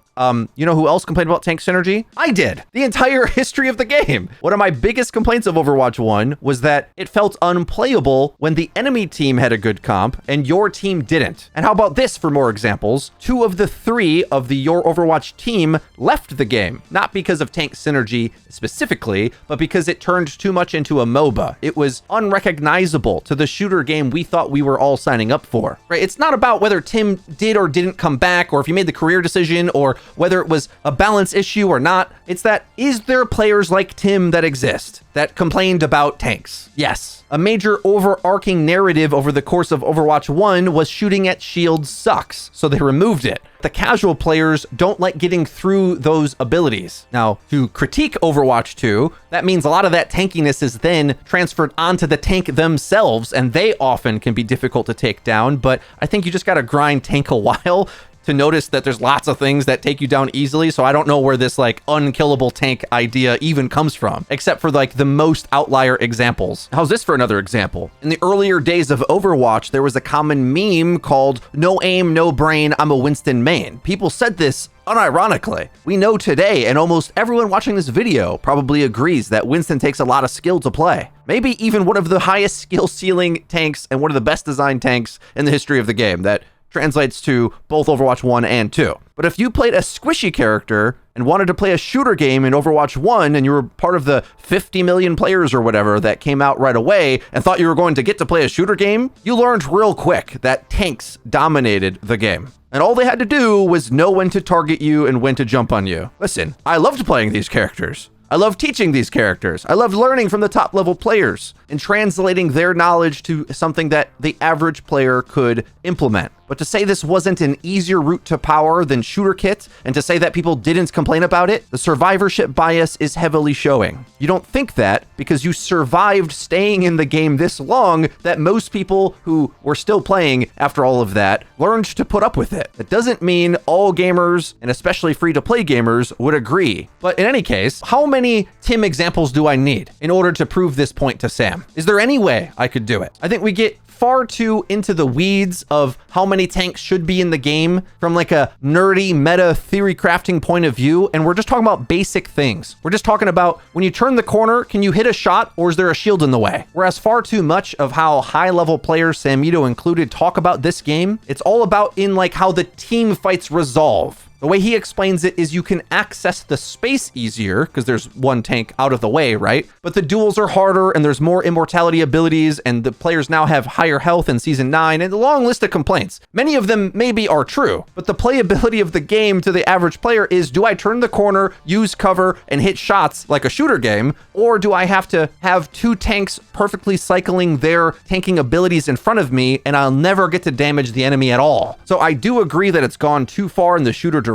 you know who else complained about tank synergy? I did. The entire history of the game. One of my biggest complaints of Overwatch 1 was that it felt unplayable when the enemy team had a good comp and your team didn't. And how about this for more examples? 2 of the 3 of the Your Overwatch team left the game, not because of tank synergy specifically, but because it turned too much into a MOBA. It was unrecognizable to the shooter game we thought we were all signing up for, right? It's not about whether Tim did or didn't come back, or if you made the career decision, or whether it was a balance issue or not. It's that, is there players like Tim that exist that complained about tanks? Yes. A major overarching narrative over the course of Overwatch 1 was shooting at shields sucks, so they removed it. The casual players don't like getting through those abilities. Now, to critique Overwatch 2, that means a lot of that tankiness is then transferred onto the tank themselves, and they often can be difficult to take down, but I think you just gotta grind tank a while to notice that there's lots of things that take you down easily. So I don't know where this like unkillable tank idea even comes from, except for like the most outlier examples. How's this for another example? In the earlier days of Overwatch, there was a common meme called "No aim, no brain, I'm a Winston main." People said this unironically. We know today, and almost everyone watching this video probably agrees, that Winston takes a lot of skill to play. Maybe even one of the highest skill ceiling tanks and one of the best designed tanks in the history of the game. That translates to both Overwatch 1 and 2. But if you played a squishy character and wanted to play a shooter game in Overwatch 1 and you were part of the 50 million players or whatever that came out right away and thought you were going to get to play a shooter game, you learned real quick that tanks dominated the game. And all they had to do was know when to target you and when to jump on you. Listen, I loved playing these characters. I love teaching these characters. I loved learning from the top level players and translating their knowledge to something that the average player could implement. But to say this wasn't an easier route to power than Shooter Kit, and to say that people didn't complain about it, the survivorship bias is heavily showing. You don't think that because you survived staying in the game this long that most people who were still playing after all of that learned to put up with it. That doesn't mean all gamers, and especially free-to-play gamers, would agree. But in any case, how many Tim examples do I need in order to prove this point to Sam? Is there any way I could do it? I think we get far too into the weeds of how many tanks should be in the game from like a nerdy meta theory crafting point of view, and we're just talking about basic things. We're just talking about, when you turn the corner, can you hit a shot or is there a shield in the way? Whereas far too much of how high level players, Samito included, talk about this game, it's all about in like how the team fights resolve. The way he explains it is you can access the space easier because there's one tank out of the way, right? But the duels are harder and there's more immortality abilities and the players now have higher health in Season 9 and a long list of complaints. Many of them maybe are true, but the playability of the game to the average player is, do I turn the corner, use cover, and hit shots like a shooter game? Or do I have to have 2 tanks perfectly cycling their tanking abilities in front of me and I'll never get to damage the enemy at all? So I do agree that it's gone too far in the shooter direction,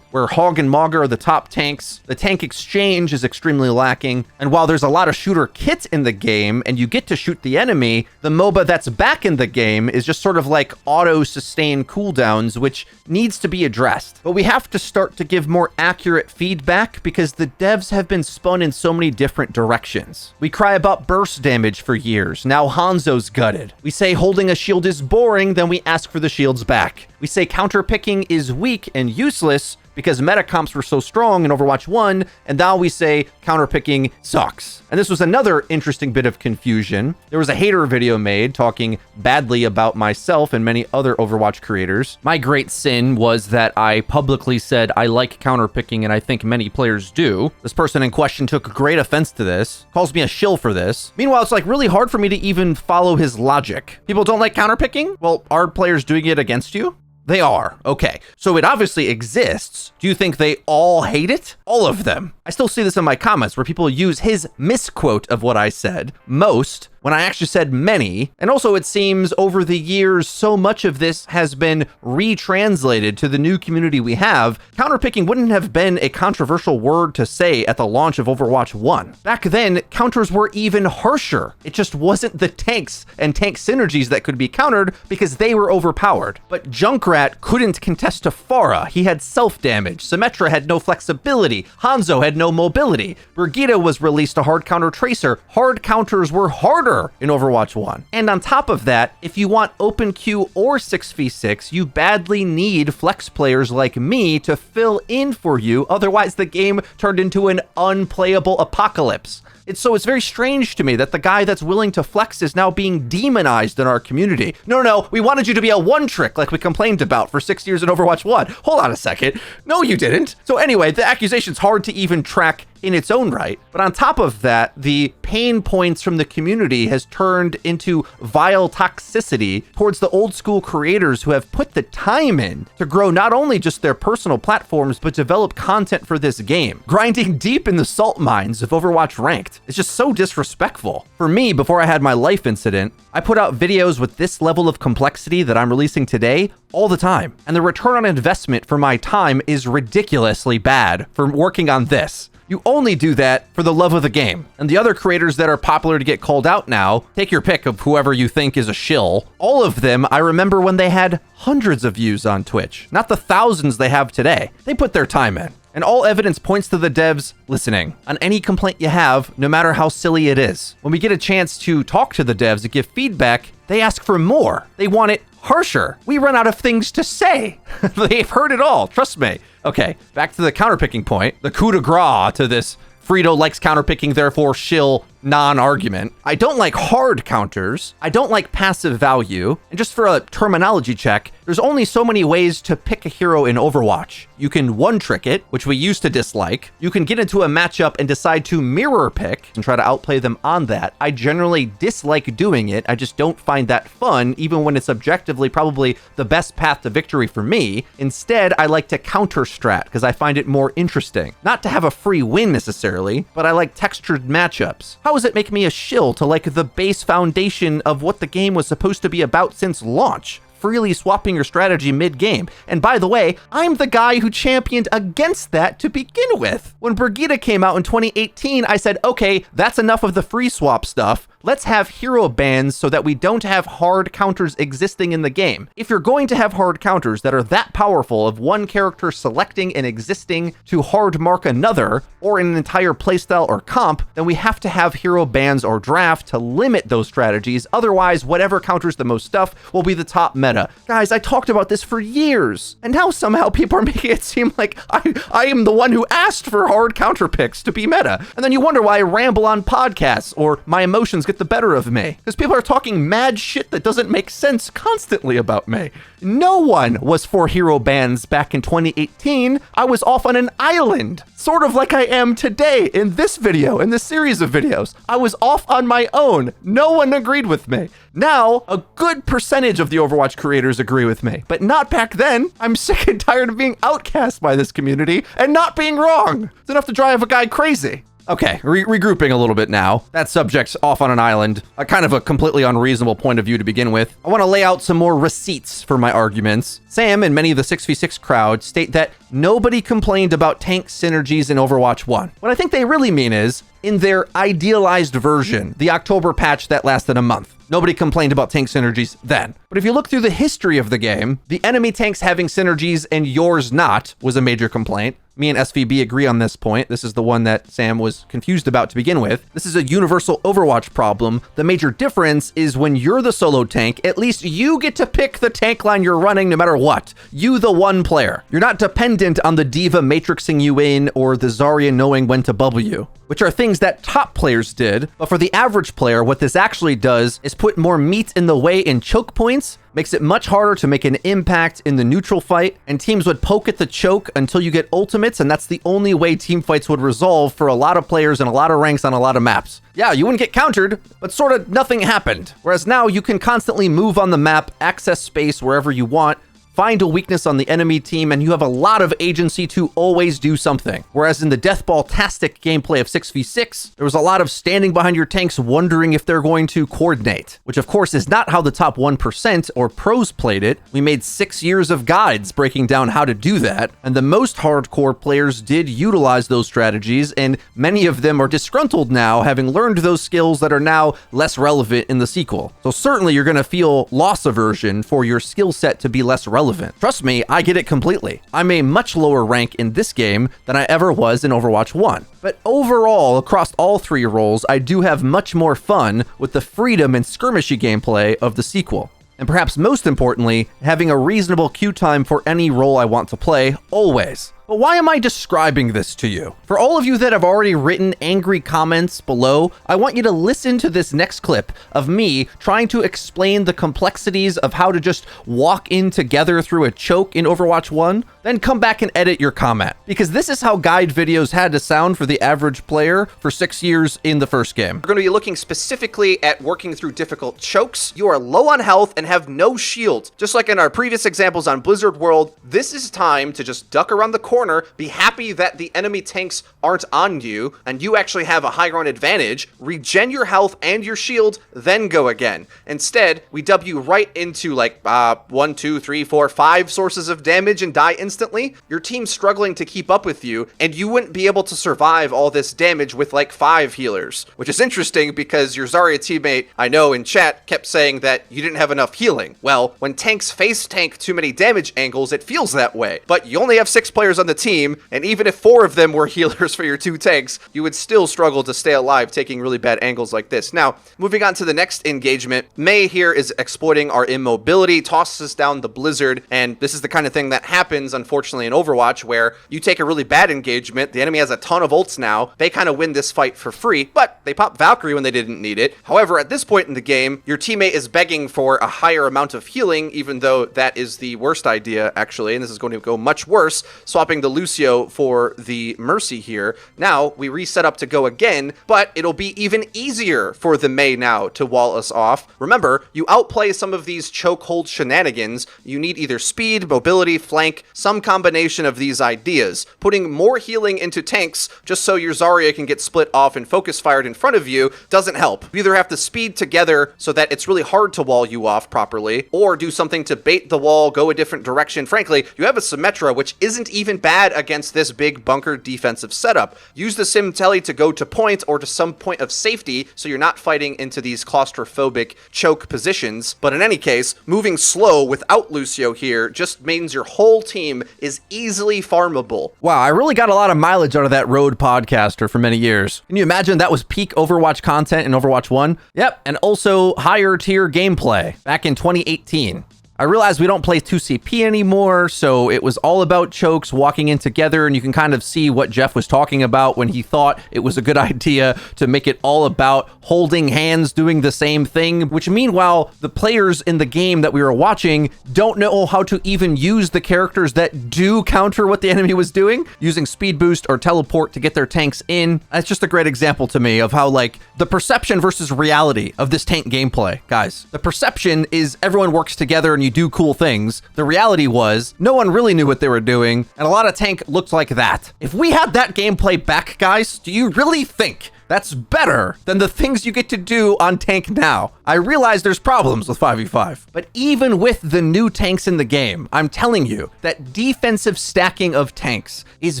where Hog and Mauga are the top tanks. The tank exchange is extremely lacking, and while there's a lot of shooter kits in the game and you get to shoot the enemy, the MOBA that's back in the game is just sort of like auto-sustain cooldowns, which needs to be addressed. But we have to start to give more accurate feedback because the devs have been spun in so many different directions. We cry about burst damage for years, now Hanzo's gutted. We say holding a shield is boring, then we ask for the shields back. We say counter-picking is weak and useless because meta comps were so strong in Overwatch 1, and now we say counterpicking sucks. And this was another interesting bit of confusion. There was a hater video made talking badly about myself and many other Overwatch creators. My great sin was that I publicly said I like counterpicking, and I think many players do. This person in question took great offense to this, calls me a shill for this. Meanwhile, it's like really hard for me to even follow his logic. People don't like counterpicking? Well, are players doing it against you? They are. Okay. So it obviously exists. Do you think they all hate it? All of them. I still see this in my comments where people use his misquote of what I said, most, when I actually said many. And also it seems over the years, so much of this has been retranslated to the new community we have. Counterpicking wouldn't have been a controversial word to say at the launch of Overwatch 1. Back then, counters were even harsher. It just wasn't the tanks and tank synergies that could be countered because they were overpowered. But Junkrat couldn't contest to Pharah. He had self-damage. Symmetra had no flexibility. Hanzo had no mobility. Brigitte was released a hard counter tracer. Hard counters were harder in Overwatch 1. And on top of that, if you want open queue or 6v6, you badly need flex players like me to fill in for you, otherwise the game turned into an unplayable apocalypse. It's very strange to me that the guy that's willing to flex is now being demonized in our community. No, we wanted you to be a one trick like we complained about for 6 years in Overwatch 1. Hold on a second. No, you didn't. So anyway, the accusation's hard to even track in its own right. But on top of that, the pain points from the community has turned into vile toxicity towards the old school creators who have put the time in to grow not only just their personal platforms, but develop content for this game. Grinding deep in the salt mines of Overwatch Ranked. It's just so disrespectful. For me, before I had my life incident, I put out videos with this level of complexity that I'm releasing today all the time. And the return on investment for my time is ridiculously bad for working on this. You only do that for the love of the game. And the other creators that are popular to get called out now, take your pick of whoever you think is a shill. All of them, I remember when they had hundreds of views on Twitch, not the thousands they have today. They put their time in. And all evidence points to the devs listening on any complaint you have, no matter how silly it is. When we get a chance to talk to the devs and give feedback, they ask for more. They want it harsher. We run out of things to say. They've heard it all, trust me. Okay, back to the counterpicking point, the coup de grace to this Frito likes counterpicking, therefore shill non-argument. I don't like hard counters. I don't like passive value. And just for a terminology check, there's only so many ways to pick a hero in Overwatch. You can one-trick it, which we used to dislike. You can get into a matchup and decide to mirror pick and try to outplay them on that. I generally dislike doing it. I just don't find that fun, even when it's objectively probably the best path to victory for me. Instead, I like to counter strat because I find it more interesting. Not to have a free win necessarily, but I like textured matchups. How does it make me a shill to like the base foundation of what the game was supposed to be about since launch? Freely swapping your strategy mid-game. And by the way, I'm the guy who championed against that to begin with. When Brigitte came out in 2018, I said, okay, that's enough of the free swap stuff. Let's have hero bans so that we don't have hard counters existing in the game. If you're going to have hard counters that are that powerful of one character selecting and existing to hard mark another, or in an entire playstyle or comp, then we have to have hero bans or draft to limit those strategies. Otherwise, whatever counters the most stuff will be the top meta. Guys, I talked about this for years, and now somehow people are making it seem like I am the one who asked for hard counter picks to be meta. And then you wonder why I ramble on podcasts or my emotions get the better of me. Because people are talking mad shit that doesn't make sense constantly about me. No one was for hero bans back in 2018. I was off on an island, sort of like I am today in this video, in this series of videos. I was off on my own. No one agreed with me. Now, a good percentage of the Overwatch creators agree with me, but not back then. I'm sick and tired of being outcast by this community and not being wrong. It's enough to drive a guy crazy. Okay, regrouping a little bit now. That subject's off on an island, a kind of a completely unreasonable point of view to begin with. I want to lay out some more receipts for my arguments. Sam and many of the 6v6 crowd state that nobody complained about tank synergies in Overwatch 1. What I think they really mean is, in their idealized version, the October patch that lasted a month, nobody complained about tank synergies then. But if you look through the history of the game, the enemy tanks having synergies and yours not was a major complaint. Me and SVB agree on this point. This is the one that Sam was confused about to begin with. This is a universal Overwatch problem. The major difference is when you're the solo tank, at least you get to pick the tank line you're running no matter what. You, the one player. You're not dependent on the diva matrixing you in or the Zarya knowing when to bubble you, which are things that top players did. But for the average player, what this actually does is put more meat in the way in choke points, makes it much harder to make an impact in the neutral fight, and teams would poke at the choke until you get ultimates, and that's the only way team fights would resolve for a lot of players and a lot of ranks on a lot of maps. Yeah, you wouldn't get countered, but sort of nothing happened. Whereas now you can constantly move on the map, access space wherever you want, find a weakness on the enemy team, and you have a lot of agency to always do something. Whereas in the Deathball-tastic gameplay of 6v6, there was a lot of standing behind your tanks wondering if they're going to coordinate, which of course is not how the top 1% or pros played it. We made 6 years of guides breaking down how to do that, and the most hardcore players did utilize those strategies, and many of them are disgruntled now, having learned those skills that are now less relevant in the sequel. So certainly you're going to feel loss aversion for your skill set to be less relevant. Trust me, I get it completely. I'm a much lower rank in this game than I ever was in Overwatch 1. But overall, across all 3 roles, I do have much more fun with the freedom and skirmishy gameplay of the sequel. And perhaps most importantly, having a reasonable queue time for any role I want to play, always. But why am I describing this to you? For all of you that have already written angry comments below, I want you to listen to this next clip of me trying to explain the complexities of how to just walk in together through a choke in Overwatch 1, then come back and edit your comment. Because this is how guide videos had to sound for the average player for 6 years in the first game. We're going to be looking specifically at working through difficult chokes. You are low on health and have no shield. Just like in our previous examples on Blizzard World, this is time to just duck around the corner, be happy that the enemy tanks aren't on you, and you actually have a high ground advantage, regen your health and your shield, then go again. Instead, we dub you right into like 1, 2, 3, 4, 5 sources of damage and die instantly. Your team's struggling to keep up with you, and you wouldn't be able to survive all this damage with like 5 healers, which is interesting because your Zarya teammate, I know in chat, kept saying that you didn't have enough healing. Well, when tanks face tank too many damage angles, it feels that way, but you only have 6 players on the team, and even if 4 of them were healers for your 2 tanks, you would still struggle to stay alive taking really bad angles like this. Now, moving on to the next engagement, Mei here is exploiting our immobility, tosses down the Blizzard, and this is the kind of thing that happens, unfortunately, in Overwatch, where you take a really bad engagement, the enemy has a ton of ults now, they kind of win this fight for free, but they pop Valkyrie when they didn't need it. However, at this point in the game, your teammate is begging for a higher amount of healing, even though that is the worst idea, actually, and this is going to go much worse, swapping the Lucio for the Mercy here. Now, we reset up to go again, but it'll be even easier for the Mei now to wall us off. Remember, you outplay some of these chokehold shenanigans. You need either speed, mobility, flank, some combination of these ideas. Putting more healing into tanks just so your Zarya can get split off and focus fired in front of you doesn't help. You either have to speed together so that it's really hard to wall you off properly, or do something to bait the wall, go a different direction. Frankly, you have a Symmetra, which isn't even bad against this big bunker defensive setup. Use the Sim Telly to go to point or to some point of safety so you're not fighting into these claustrophobic choke positions. But in any case, moving slow without Lucio here just means your whole team is easily farmable. Wow, I really got a lot of mileage out of that road podcaster for many years. Can you imagine that was peak Overwatch content in Overwatch 1? Yep, and also higher tier gameplay back in 2018. I realized we don't play 2CP anymore, so it was all about chokes walking in together, and you can kind of see what Jeff was talking about when he thought it was a good idea to make it all about holding hands doing the same thing, which meanwhile, the players in the game that we were watching don't know how to even use the characters that do counter what the enemy was doing, using speed boost or teleport to get their tanks in. That's just a great example to me of how, like, the perception versus reality of this tank gameplay. Guys, the perception is everyone works together and you do cool things. The reality was no one really knew what they were doing, and a lot of tank looked like that. If we had that gameplay back, guys, do you really think that's better than the things you get to do on tank now? I realize there's problems with 5v5, but even with the new tanks in the game, I'm telling you that defensive stacking of tanks is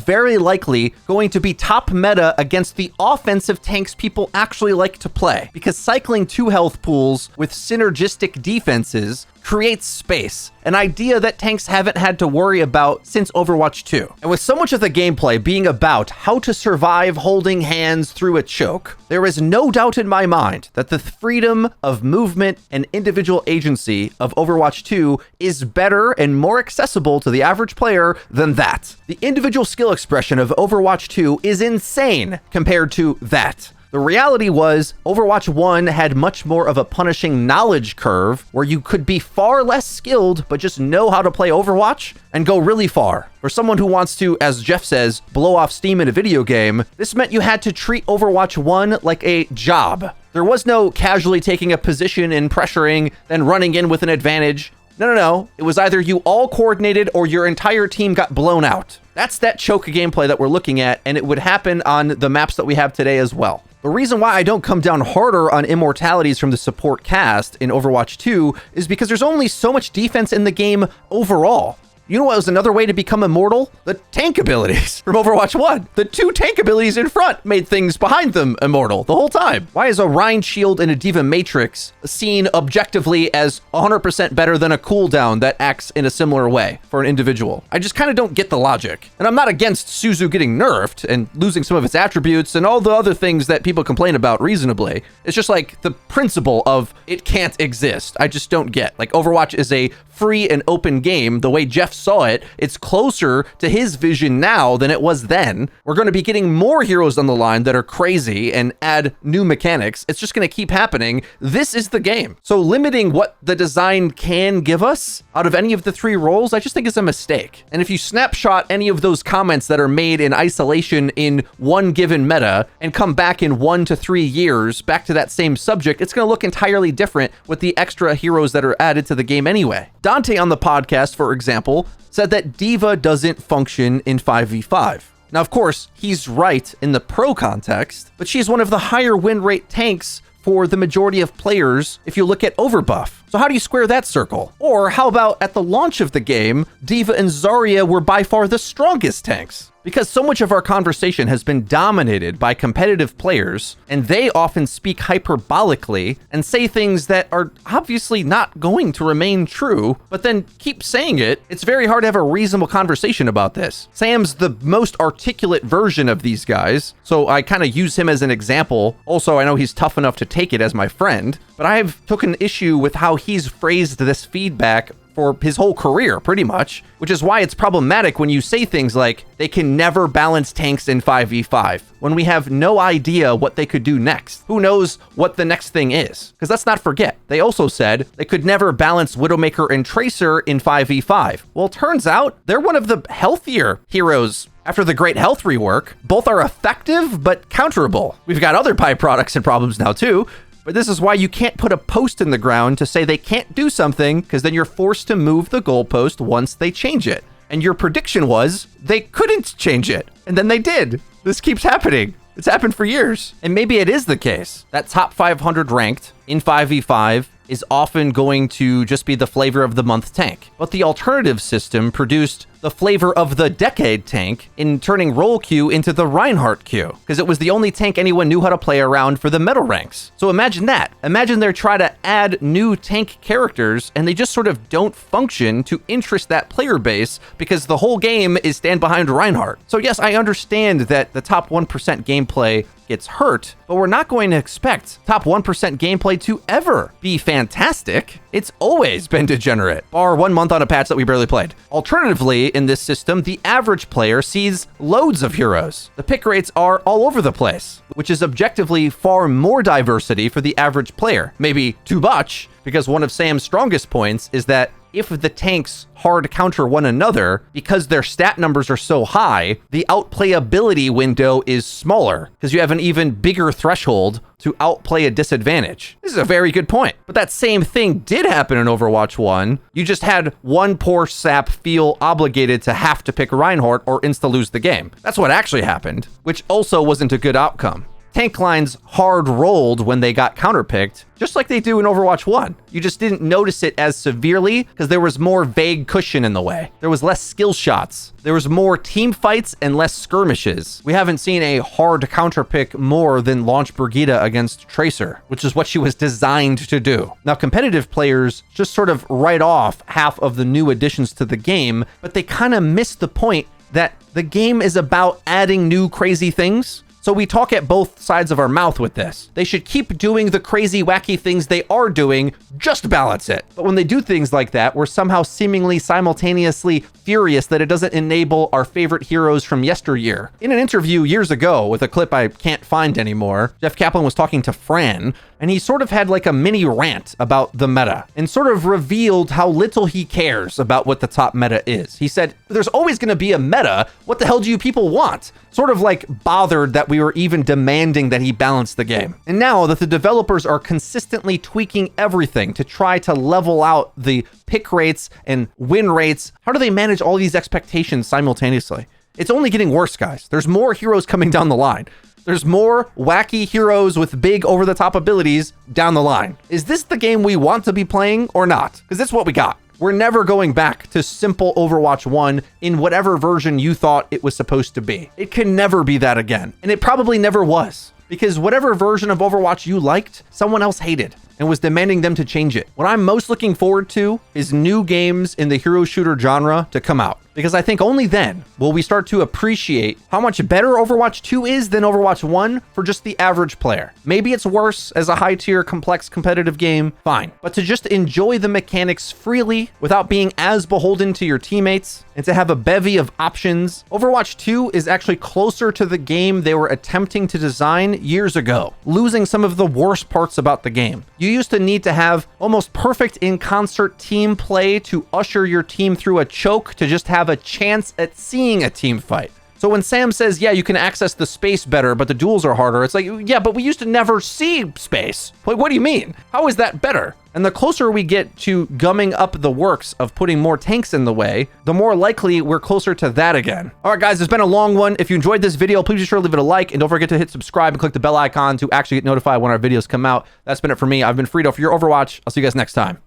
very likely going to be top meta against the offensive tanks people actually like to play, because cycling 2 health pools with synergistic defenses creates space, an idea that tanks haven't had to worry about since Overwatch 2. And with so much of the gameplay being about how to survive holding hands through a choke, there is no doubt in my mind that the freedom of movement and individual agency of Overwatch 2 is better and more accessible to the average player than that. The individual skill expression of Overwatch 2 is insane compared to that. The reality was Overwatch 1 had much more of a punishing knowledge curve where you could be far less skilled but just know how to play Overwatch and go really far. For someone who wants to, as Jeff says, blow off steam in a video game, this meant you had to treat Overwatch 1 like a job. There was no casually taking a position and pressuring, then running in with an advantage. No. It was either you all coordinated or your entire team got blown out. That's that choke gameplay that we're looking at, and it would happen on the maps that we have today as well. The reason why I don't come down harder on immortalities from the support cast in Overwatch 2 is because there's only so much defense in the game overall. You know what was another way to become immortal? The tank abilities from Overwatch 1. The 2 tank abilities in front made things behind them immortal the whole time. Why is a Rhine shield and a D.Va Matrix seen objectively as 100% better than a cooldown that acts in a similar way for an individual? I just kind of don't get the logic. And I'm not against Suzu getting nerfed and losing some of its attributes and all the other things that people complain about reasonably. It's just like the principle of it can't exist. I just don't get. Like, Overwatch is a free and open game. The way Jeff saw it, it's closer to his vision now than it was then. We're going to be getting more heroes on the line that are crazy and add new mechanics. It's just going to keep happening. This is the game. So limiting what the design can give us out of any of the 3 roles, I just think is a mistake. And if you snapshot any of those comments that are made in isolation in one given meta and come back in 1 to 3 years back to that same subject, it's going to look entirely different with the extra heroes that are added to the game anyway. Dante on the podcast, for example, said that D.Va doesn't function in 5v5. Now, of course, he's right in the pro context, but she's one of the higher win rate tanks for the majority of players if you look at overbuff. So how do you square that circle? Or how about at the launch of the game, D.Va and Zarya were by far the strongest tanks? Because so much of our conversation has been dominated by competitive players, and they often speak hyperbolically and say things that are obviously not going to remain true, but then keep saying it, it's very hard to have a reasonable conversation about this. Sam's the most articulate version of these guys, so I kind of use him as an example. Also, I know he's tough enough to take it as my friend, but I've took an issue with how he's phrased this feedback for his whole career, pretty much, which is why it's problematic when you say things like, they can never balance tanks in 5v5, when we have no idea what they could do next. Who knows what the next thing is? Because let's not forget, they also said they could never balance Widowmaker and Tracer in 5v5. Well, it turns out they're one of the healthier heroes after the great health rework. Both are effective, but counterable. We've got other byproducts and problems now too, but this is why you can't put a post in the ground to say they can't do something, because then you're forced to move the goalpost once they change it. And your prediction was they couldn't change it. And then they did. This keeps happening. It's happened for years. And maybe it is the case that top 500 ranked in 5v5 is often going to just be the flavor of the month tank. But the alternative system produced the flavor of the decade tank in turning Roll Q into the Reinhardt Q, because it was the only tank anyone knew how to play around for the medal ranks. So imagine that. Imagine they're trying to add new tank characters and they just sort of don't function to interest that player base because the whole game is stand behind Reinhardt. So yes, I understand that the top 1% gameplay gets hurt, but we're not going to expect top 1% gameplay to ever be fantastic. It's always been degenerate, bar 1 month on a patch that we barely played. Alternatively, in this system, the average player sees loads of heroes. The pick rates are all over the place, which is objectively far more diversity for the average player. Maybe too much, because one of Sam's strongest points is that if the tanks hard counter one another, because their stat numbers are so high, the outplayability window is smaller, because you have an even bigger threshold to outplay a disadvantage. This is a very good point. But that same thing did happen in Overwatch 1. You just had one poor sap feel obligated to have to pick Reinhardt or insta-lose the game. That's what actually happened, which also wasn't a good outcome. Tank lines hard rolled when they got counterpicked, just like they do in Overwatch 1. You just didn't notice it as severely because there was more vague cushion in the way. There was less skill shots. There was more team fights and less skirmishes. We haven't seen a hard counterpick more than launch Brigitte against Tracer, which is what she was designed to do. Now, competitive players just sort of write off half of the new additions to the game, but they kind of miss the point that the game is about adding new crazy things. So we talk at both sides of our mouth with this. They should keep doing the crazy, wacky things they are doing, just balance it. But when they do things like that, we're somehow seemingly simultaneously furious that it doesn't enable our favorite heroes from yesteryear. In an interview years ago with a clip I can't find anymore, Jeff Kaplan was talking to Fran, and he sort of had like a mini rant about the meta and sort of revealed how little he cares about what the top meta is. He said, there's always going to be a meta. What the hell do you people want? Sort of like bothered that we were even demanding that he balance the game. And now that the developers are consistently tweaking everything to try to level out the pick rates and win rates, how do they manage all these expectations simultaneously? It's only getting worse, guys. There's more heroes coming down the line. There's more wacky heroes with big over-the-top abilities down the line. Is this the game we want to be playing or not? Because that's what we got. We're never going back to simple Overwatch 1 in whatever version you thought it was supposed to be. It can never be that again. And it probably never was. Because whatever version of Overwatch you liked, someone else hated and was demanding them to change it. What I'm most looking forward to is new games in the hero shooter genre to come out. Because I think only then will we start to appreciate how much better Overwatch 2 is than Overwatch 1 for just the average player. Maybe it's worse as a high-tier, complex, competitive game, fine. But to just enjoy the mechanics freely without being as beholden to your teammates and to have a bevy of options, Overwatch 2 is actually closer to the game they were attempting to design years ago, losing some of the worst parts about the game. You used to need to have almost perfect in-concert team play to usher your team through a choke to just have a chance at seeing a team fight. So when Sam says, yeah, you can access the space better, but the duels are harder, it's like, yeah, but we used to never see space. Like, what do you mean? How is that better? And the closer we get to gumming up the works of putting more tanks in the way, the more likely we're closer to that again. All right, guys, it's been a long one. If you enjoyed this video, please be sure to leave it a like and don't forget to hit subscribe and click the bell icon to actually get notified when our videos come out. That's been it for me. I've been Frito for your Overwatch. I'll see you guys next time.